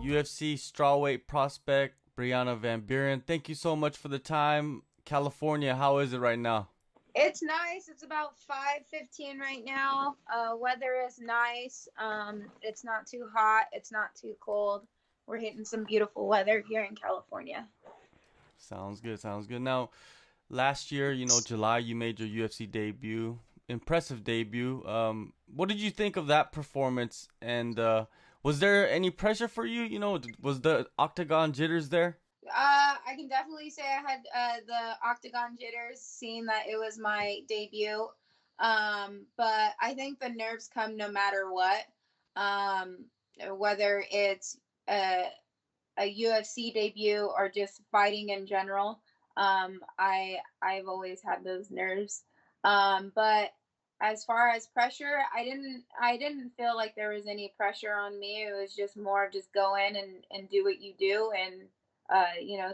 UFC strawweight prospect Brianna Van Buren. Thank you so much for the time. California, how is it right now? It's nice. It's about 5:15 right now. Weather is nice. It's not too hot. It's not too cold. We're hitting some beautiful weather here in California. Sounds good. Sounds good. Now, last year, July, you made your UFC debut. Impressive debut. What did you think of that performance? And was there any pressure for you? Was the octagon jitters there? I can definitely say I had the octagon jitters, seeing that it was my debut. But I think the nerves come no matter what. Um, Whether it's a UFC debut or just fighting in general. I've always had those nerves. But as far as pressure, I didn't feel like there was any pressure on me. It was just more of just go in and do what you do and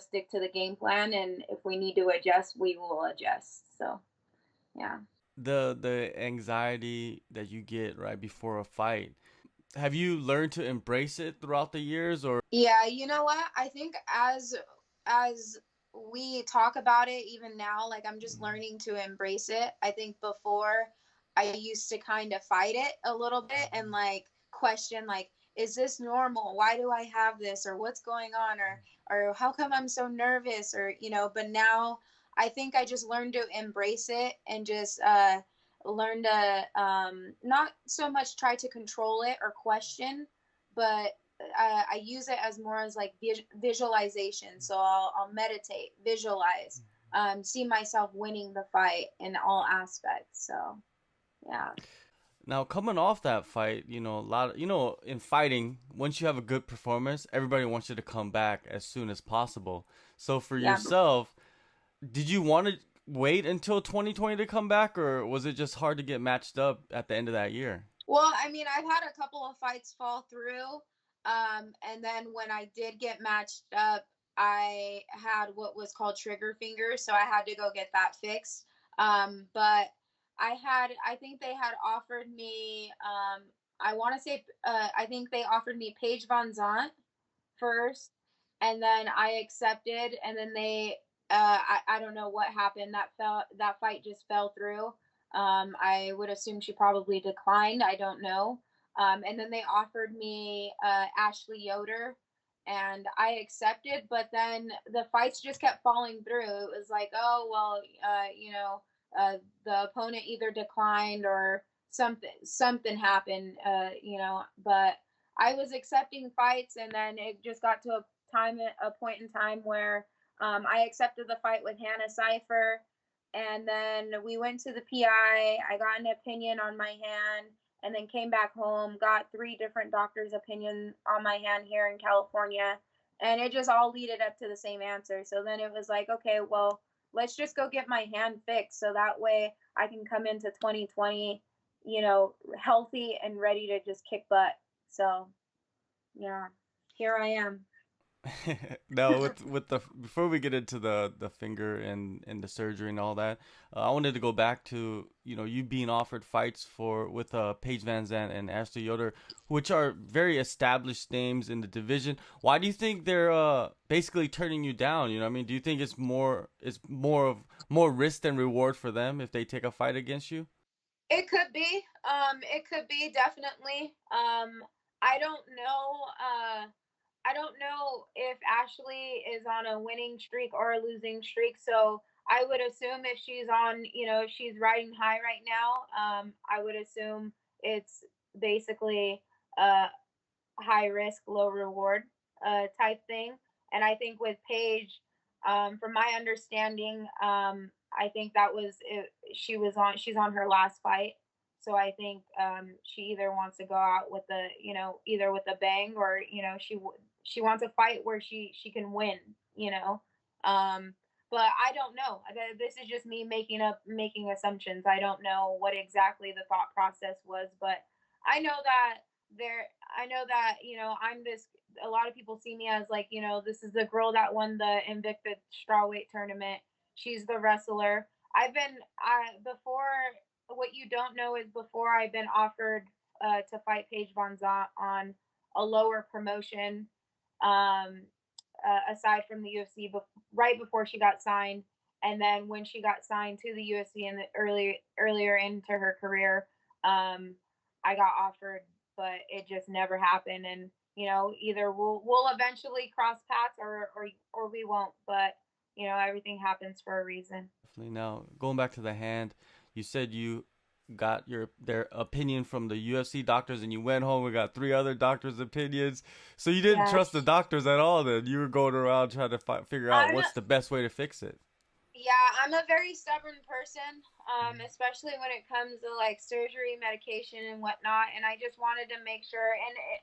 stick to the game plan, and if we need to adjust, we will adjust. So yeah. The anxiety that you get right before a fight. Have you learned to embrace it throughout the years, or? Yeah, you know what? I think as we talk about it even now, like I'm just learning to embrace it. I think before I used to kind of fight it a little bit and like question like is this normal? Why do I have this, or what's going on, or how come I'm so nervous, or but now I think I just learned to embrace it and just learn to not so much try to control it or question, but I use it as more as like visualization. So I'll meditate, visualize, see myself winning the fight in all aspects. So yeah. Now, coming off that fight, a lot of, in fighting, once you have a good performance, everybody wants you to come back as soon as possible. So for Yeah. yourself, did you want to wait until 2020 to come back, or was it just hard to get matched up at the end of that year? Well, I mean, I've had a couple of fights fall through. And then when I did get matched up, I had what was called trigger finger. So I had to go get that fixed. But I think they had offered me, I want to say, I think they offered me Paige Von Zant first, and then I accepted, and then I don't know what happened. That fight just fell through. I would assume she probably declined. I don't know. And then they offered me Ashley Yoder, and I accepted. But then the fights just kept falling through. It was like, oh well, the opponent either declined or something happened. But I was accepting fights, and then it just got to a point in time where I accepted the fight with Hannah Cipher, and then we went to the PI. I got an opinion on my hand, and then came back home. Got three different doctors' opinions on my hand here in California, and it just all leaded up to the same answer. So then it was like, okay, well, let's just go get my hand fixed, so that way I can come into 2020, healthy and ready to just kick butt. So yeah, here I am. No, with the before we get into the finger and the surgery and all that, I wanted to go back to you being offered fights for with Paige Van Zandt and Ashley Yoder, which are very established names in the division. Why do you think they're basically turning you down? I mean, do you think it's more risk than reward for them if they take a fight against you? It could be. It could be definitely. I don't know. I don't know if Ashley is on a winning streak or a losing streak. So I would assume if she's on, if she's riding high right now, I would assume it's basically a high risk, low reward type thing. And I think with Paige, from my understanding, I think that was it, she's on her last fight. So I think she either wants to go out with either with a bang, or she wants a fight where she can win, you know. But I don't know. This is just me making assumptions. I don't know what exactly the thought process was, but I know that there I know that, I'm this a lot of people see me as like, this is the girl that won the Invicta strawweight tournament. She's the wrestler. I before what you don't know is before I've been offered to fight Paige Von Zant on a lower promotion. um, aside from the UFC, right before she got signed, and then when she got signed to the UFC in the earlier into her career, I got offered, but it just never happened. And either we'll eventually cross paths, or we won't. But everything happens for a reason. Definitely. Now, going back to the hand, you said you got their opinion from the UFC doctors, and you went home and got three other doctors' opinions. So you didn't trust the Yes. doctors at all. Then you were going around trying to figure out I'm what's the best way to fix it. Yeah, I'm a very stubborn person, especially when it comes to like surgery, medication, and whatnot. And I just wanted to make sure.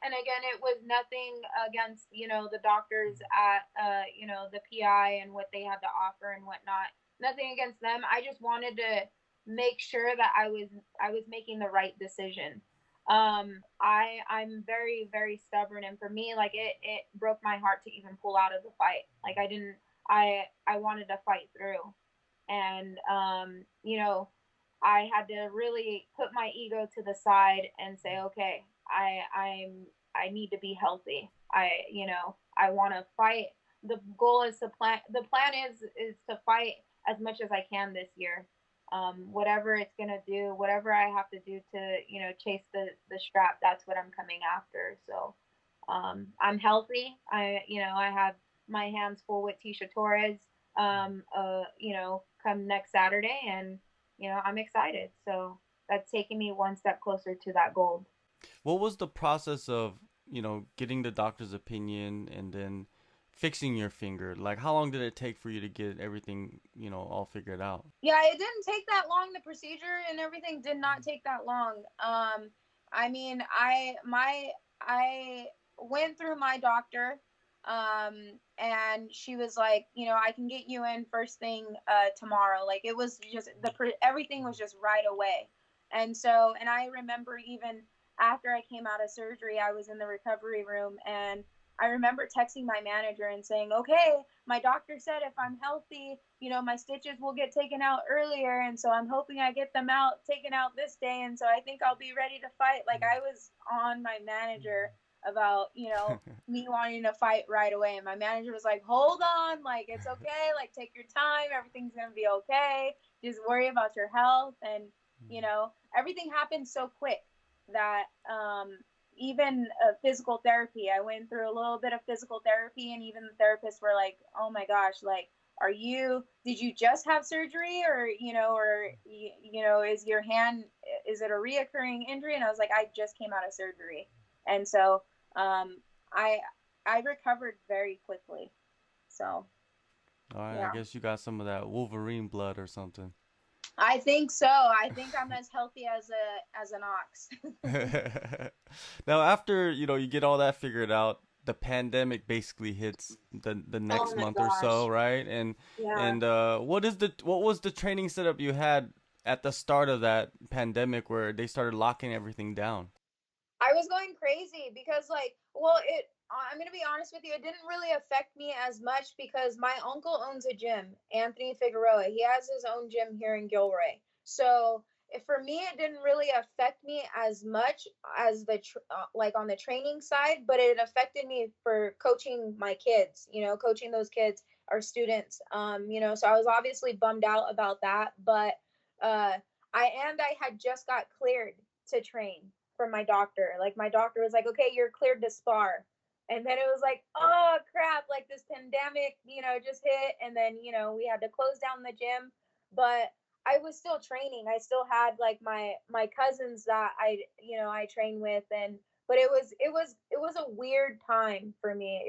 And again, it was nothing against the doctors at the PI and what they had to offer and whatnot. Nothing against them. I just wanted to make sure that I was making the right decision. I'm very very stubborn, and for me, like it broke my heart to even pull out of the fight. Like I didn't. I wanted to fight through, and I had to really put my ego to the side and say, okay, I need to be healthy. I want to fight. The goal is to plan. The plan is to fight as much as I can this year. Whatever it's gonna do, whatever I have to do to chase the strap, that's what I'm coming after. So I'm healthy. I have my hands full with Tecia Torres. Come next Saturday, and I'm excited. So that's taking me one step closer to that goal. What was the process of getting the doctor's opinion and then fixing your finger? Like, how long did it take for you to get everything all figured out? Yeah, it didn't take that long. The procedure and everything did not take that long. I mean, I went through my doctor, and she was like, I can get you in first thing tomorrow. Like it was just everything was just right away. And I remember even after I came out of surgery, I was in the recovery room, and I remember texting my manager and saying, okay, my doctor said if I'm healthy, my stitches will get taken out earlier. And so I'm hoping I get them taken out this day. And so I think I'll be ready to fight. Like I was on my manager about, me wanting to fight right away. And my manager was like, hold on, like, it's okay. Like, take your time. Everything's going to be okay. Just worry about your health. And, everything happened so quick that, even physical therapy. I went through a little bit of physical therapy, and even the therapists were like, "Oh my gosh, like, did you just have surgery, or is your hand, is it a reoccurring injury?" And I was like, "I just came out of surgery," and so I I recovered very quickly. So All right, I yeah. guess you got some of that Wolverine blood or something. I think so. I think I'm as healthy as an ox. Now, after you get all that figured out, the pandemic basically hits the Oh next my month or so, gosh. right? And Yeah. and what was the training setup you had at the start of that pandemic where they started locking everything down? I was going crazy because, like, well, I'm gonna be honest with you, it didn't really affect me as much because my uncle owns a gym, Anthony Figueroa. He has his own gym here in Gilroy. So for me, it didn't really affect me as much as like on the training side, but it affected me for coaching my kids. Coaching those kids, our students. So I was obviously bummed out about that, but uh, I had just got cleared to train from my doctor. Like my doctor was like, "Okay, you're cleared to spar." And then it was like, "Oh crap, like this pandemic, just hit, and then, we had to close down the gym, but I was still training. I still had like my cousins that I train with, and but it was a weird time for me.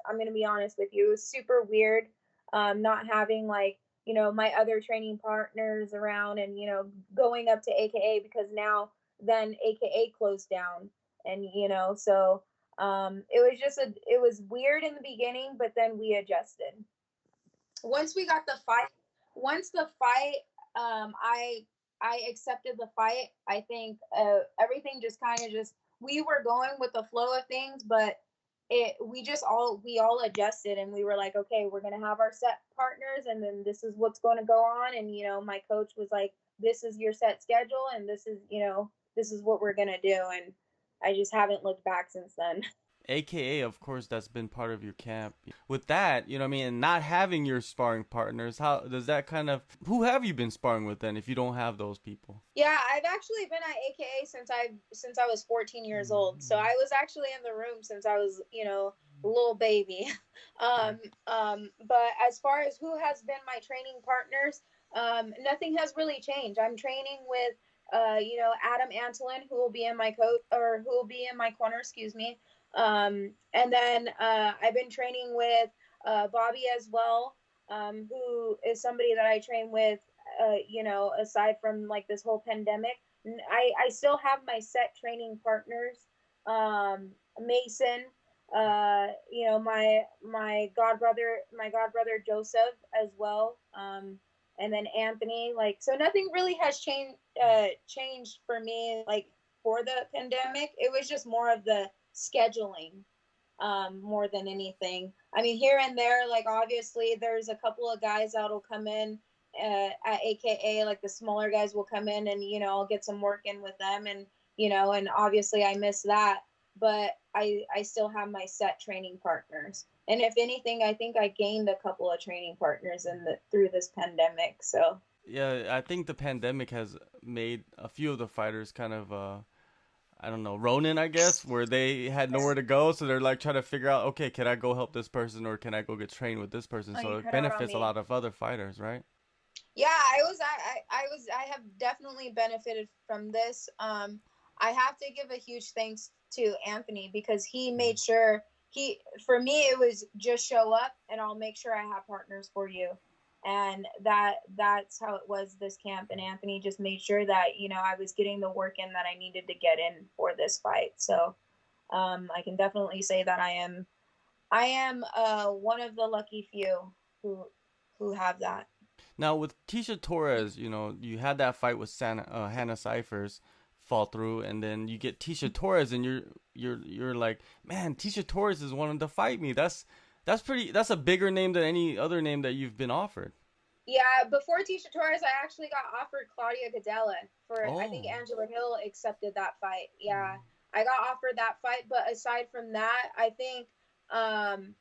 I'm going to be honest with you. It was super weird not having like my other training partners around, and going up to AKA, because now then AKA closed down, and so it was weird in the beginning, but then we adjusted. Once we got the fight, once the fight, I accepted the fight. I think everything just kind of just we were going with the flow of things, but we all adjusted, and we were like, okay, we're gonna have our set partners, and then this is what's going to go on. And my coach was like, this is your set schedule, and this is what we're gonna do. And I just haven't looked back since then. AKA, of course, that's been part of your camp. With that, you know what I mean, and not having your sparring partners, how does that kind of, who have you been sparring with then if you don't have those people? Yeah, I've actually been at AKA since I was 14 years old. So I was actually in the room since I was, a little baby. But as far as who has been my training partners, nothing has really changed. I'm training with Adam Antolin, who will be in my coat or who will be in my corner, excuse me. And then I've been training with Bobby as well, who is somebody that I train with aside from like this whole pandemic. I still have my set training partners. Mason, my godbrother Joseph as well. And then Anthony. Like, so nothing really has changed for me, like, for the pandemic. It was just more of the scheduling, more than anything. I mean, here and there, like, obviously there's a couple of guys that'll come in at AKA, like the smaller guys will come in and, I'll get some work in with them. And, and obviously I miss that, but I still have my set training partners. And if anything, I think I gained a couple of training partners through this pandemic. So Yeah, I think the pandemic has made a few of the fighters kind of I don't know, Ronin, I guess, where they had nowhere to go, so they're like trying to figure out, okay, can I go help this person or can I go get trained with this person? oh, So you it cut out on benefits a me. lot of other fighters, right? Yeah, I have definitely benefited from this. I have to give a huge thanks to Anthony because he made sure for me it was just show up and I'll make sure I have partners for you. And that's how it was this camp. And Anthony just made sure that, I was getting the work in that I needed to get in for this fight. So I can definitely say that I am one of the lucky few who have that. Now with Tecia Torres, you had that fight with Hannah Cyphers fall through, and then you get Tecia Torres, and you're like, man, Tecia Torres is wanting to fight me. That's a bigger name than any other name that you've been offered. Yeah, before Tecia Torres, I actually got offered Claudia Gadella I think Oh. Angela Hill accepted that fight. Yeah, I got offered that fight, but aside from that, I think um,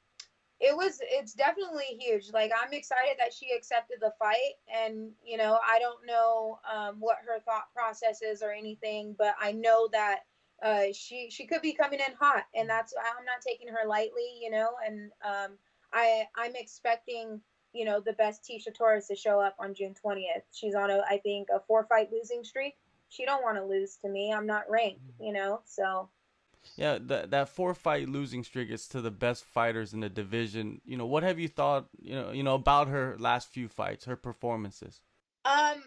it's definitely huge. Like, I'm excited that she accepted the fight, and I don't know what her thought process is or anything, but I know that she could be coming in hot, and that's I'm not taking her lightly, and I'm expecting the best Tecia Torres to show up on June 20th. She's on I think a 4-fight losing streak. She don't want to lose to me. I'm not ranked, so. Yeah, that 4-fight losing streak is to the best fighters in the division. What have you thought, about her last few fights, her performances? Um,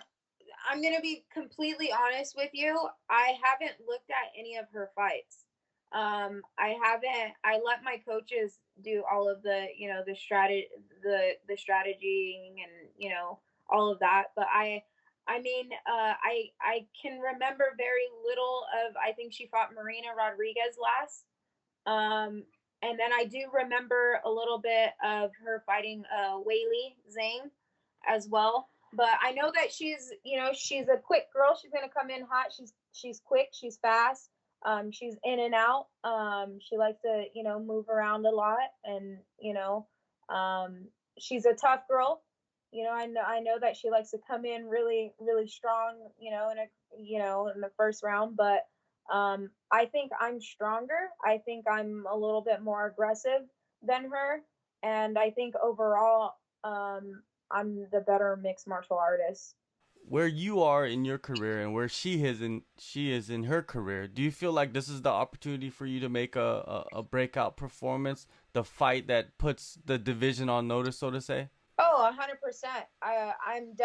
I'm gonna be completely honest with you. I haven't looked at any of her fights. I haven't. I let my coaches do all of the, the strategy and all of that. But I mean, I can remember very little of. I think she fought Marina Rodriguez last. Um, and then I do remember a little bit of her fighting Weili Zhang as well. But I know that she's a quick girl. She's gonna come in hot. She's quick. She's fast. She's in and out. She likes to move around a lot, and um, she's a tough girl. I know that she likes to come in really really strong. In the first round, but I think I'm stronger. I think I'm a little bit more aggressive than her, and I think overall, I'm the better mixed martial artist. Where you are in your career and where she is in her career, do you feel like this is the opportunity for you to make a breakout performance, the fight that puts the division on notice, so to say? Oh, 100%. I'm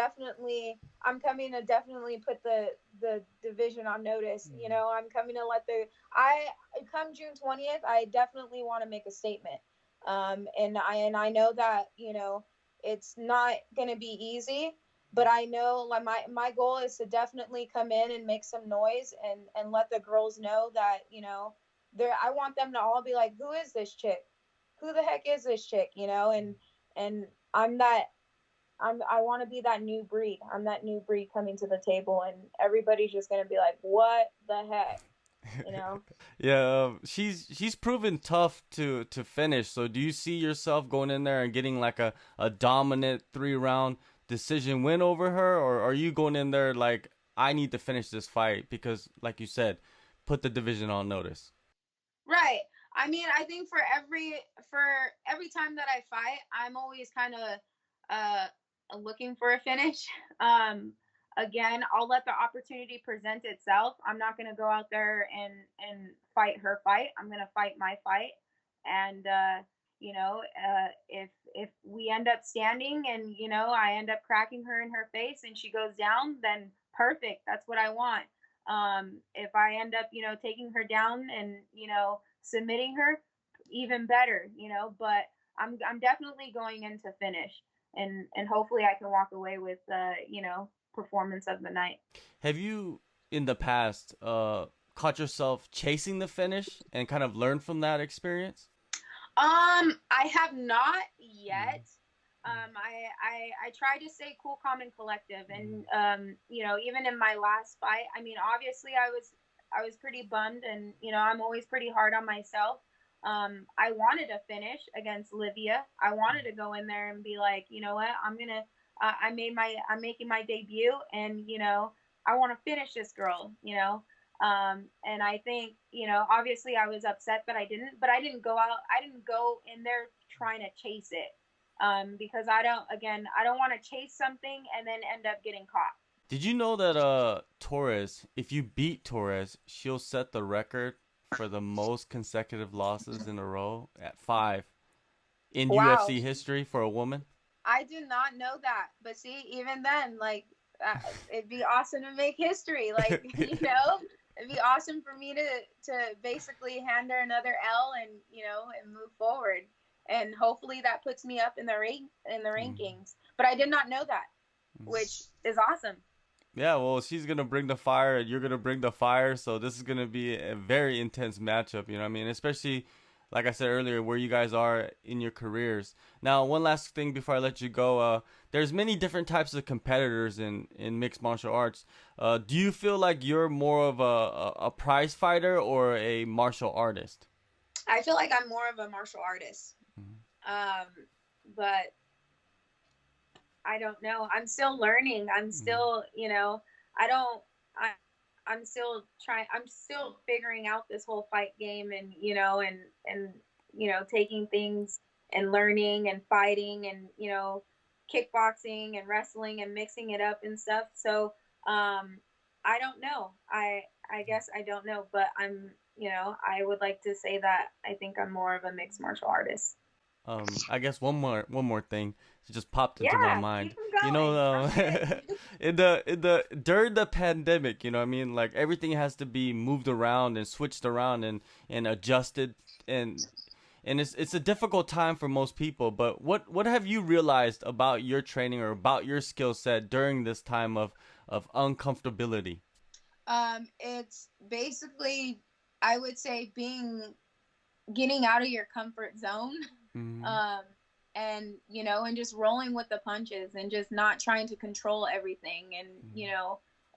coming to definitely put the division on notice. I'm coming to I come June 20th. I definitely want to make a statement. And I know that it's not gonna be easy, but I know, like, my goal is to definitely come in and make some noise and let the girls know that I want them to all be like, who is this chick? Who the heck is this chick? And I want to be that new breed. I'm that new breed coming to the table, and everybody's just gonna be like, "What the heck?" you know. Yeah, she's proven tough to finish. So do you see yourself going in there and getting like a dominant 3 round decision win over her, or are you going in there like I need to finish this fight because, like you said, put the division on notice? Right. I mean, I think for every time that I fight, I'm always kind of uh looking for a finish. Um Again, I'll let the opportunity present itself. I'm not going to go out there and fight her fight. I'm going to fight my fight. And if we end up standing and I end up cracking her in her face and she goes down, then perfect. That's what I want. If I end up, taking her down and, submitting her, even better, but I'm definitely going in to finish and hopefully I can walk away with, performance of the night. Have you in the past caught yourself chasing the finish and kind of learned from that experience? I have not yet. I try to stay cool, calm, and collective. And even in my last fight, I mean, obviously, I was pretty bummed, and I'm always pretty hard on myself. I wanted to finish against Livia. I wanted to go in there and be like, you know what, I'm making my debut, and I want to finish this girl. And I think, obviously I was upset that I didn't, but I didn't go in there trying to chase it. Because I don't want to chase something and then end up getting caught. Did you know that Torres, if you beat Torres, she'll set the record for the most consecutive losses in a row at 5 in Wow. UFC history for a woman? I did not know that. But see, even then, like, it'd be awesome to make history. Like, it'd be awesome for me to basically hand her another L and, and move forward. And hopefully that puts me up in the rankings. But I did not know that, which is awesome. Yeah, well, she's gonna bring the fire, and you're gonna bring the fire. So this is gonna be a very intense matchup. You know what I mean? Especially, like I said earlier, where you guys are in your careers. Now, one last thing before I let you go. There's many different types of competitors in mixed martial arts. Do you feel like you're more of a prize fighter or a martial artist? I feel like I'm more of a martial artist. But I don't know. I'm still learning. I'm still, I'm still trying. I'm still figuring out this whole fight game, and taking things and learning and fighting and kickboxing and wrestling and mixing it up and stuff. So I don't know. I guess I don't know, but I would like to say that I think I'm more of a mixed martial artist. I guess one more thing just popped into my mind. Keep them going. In the during the pandemic, you know what I mean? Like everything has to be moved around and switched around and adjusted, and it's a difficult time for most people. But what have you realized about your training or about your skill set during this time of uncomfortability? It's basically, I would say, getting out of your comfort zone. And and just rolling with the punches and just not trying to control everything, and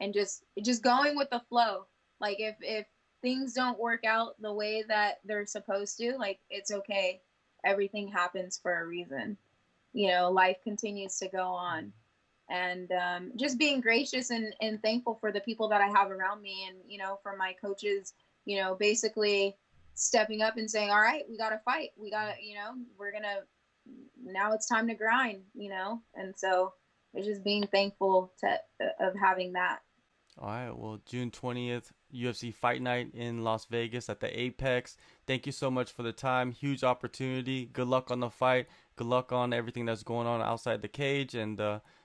and just going with the flow. Like if things don't work out the way that they're supposed to, like, it's okay. Everything happens for a reason. Life continues to go on. And just being gracious and thankful for the people that I have around me, and for my coaches, basically stepping up and saying, all right, we got to fight. We got to, now it's time to grind, and so it's just being thankful of having that. All right, well, June 20th, UFC Fight Night in Las Vegas at the Apex. Thank you so much for the time. Huge opportunity. Good luck on the fight. Good luck on everything that's going on outside the cage. And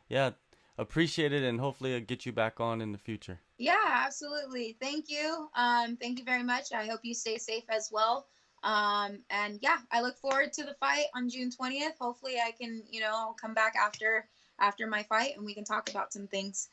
yeah, appreciate it, and hopefully I'll get you back on in the future. Yeah, absolutely. Thank you. Thank you very much. I hope you stay safe as well. And yeah, I look forward to the fight on June 20th. Hopefully I can, come back after my fight and we can talk about some things.